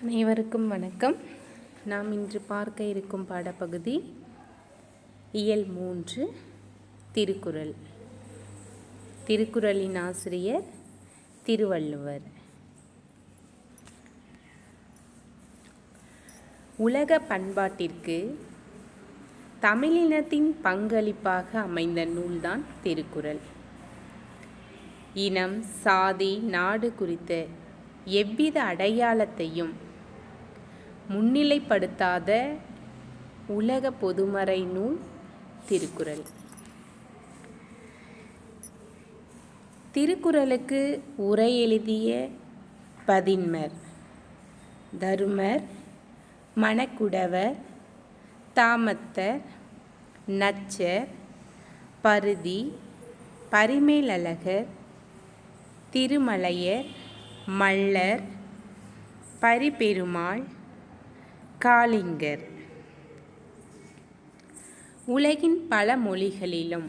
அனைவருக்கும் வணக்கம். நாம் இன்று பார்க்க இருக்கும் பாடப்பகுதி இயல் 3 திருக்குறள். திருக்குறளின் ஆசிரியர் திருவள்ளுவர். உலக பண்பாட்டிற்கு தமிழினத்தின் பங்களிப்பாக அமைந்த நூல்தான் திருக்குறள். இனம், சாதி, நாடு குறித்த எவ்வித அடையாளத்தையும் முன்னிலைப்படுத்தாத உலக பொதுமறை நூல் திருக்குறள். திருக்குறளுக்கு உரை எழுதிய பதின்மர் தருமர், மணக்குடவர், தாமத்தர், நச்சர், பருதி, பரிமேலழகர், திருமலையர், மள்ளர், பரிபெருமாள், காளிங்கர். உலகின் பல மொழிகளிலும்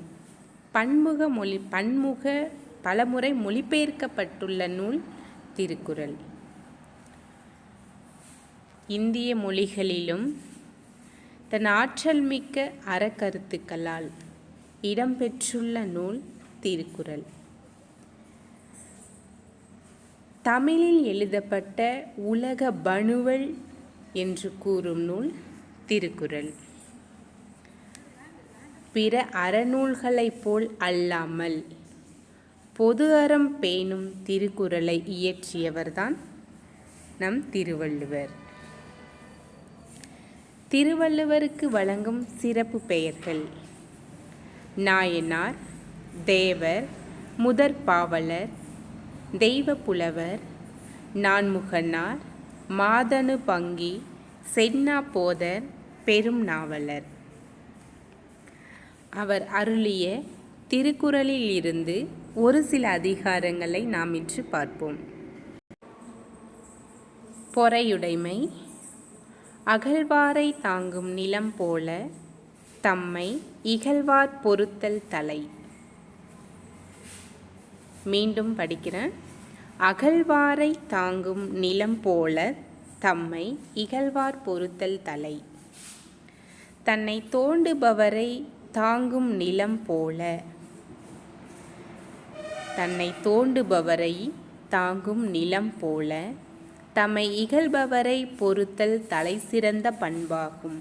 பலமுறை மொழிபெயர்க்கப்பட்டுள்ள நூல் திருக்குறள். இந்திய மொழிகளிலும் தன் ஆற்றல் மிக்க அறக்கருத்துக்களால் இடம்பெற்றுள்ள நூல் திருக்குறள். தமிழில் எழுதப்பட்ட உலக பணுவல் என்று கூறும் நூல் திருக்குறள். பிற அறநூல்களைப் போல் அல்லாமல் பொது அறம் பேணும் திருக்குறளை இயற்றியவர்தான் நம் திருவள்ளுவர். திருவள்ளுவருக்கு வழங்கும் சிறப்பு பெயர்கள்: நாயனார், தேவர், முதற்பாவலர், தெய்வப்புலவர், நான்முகனார், மாதனு பங்கி, செந்நா போதர், பெரும் நாவலர். அவர் அருளிய திருக்குறளில் இருந்து ஒரு சில அதிகாரங்களை நாம் இன்று பார்ப்போம். பொறையுடைமை. அகழ்வாரை தாங்கும் நிலம் போல தம்மை இகழ்வார் பொறுத்தல் தலை. மீண்டும் படிக்கிறேன். அகழ்வாரை தாங்கும் நிலம் போல தம்மை இகழ்வார் பொறுத்தல் தலை. தன்னை தோண்டுபவரை தாங்கும் நிலம் போல, தன்னை தோண்டுபவரை தாங்கும் நிலம் போல தம்மை இகழ்பவரை பொறுத்தல் தலை சிறந்த பண்பாகும்.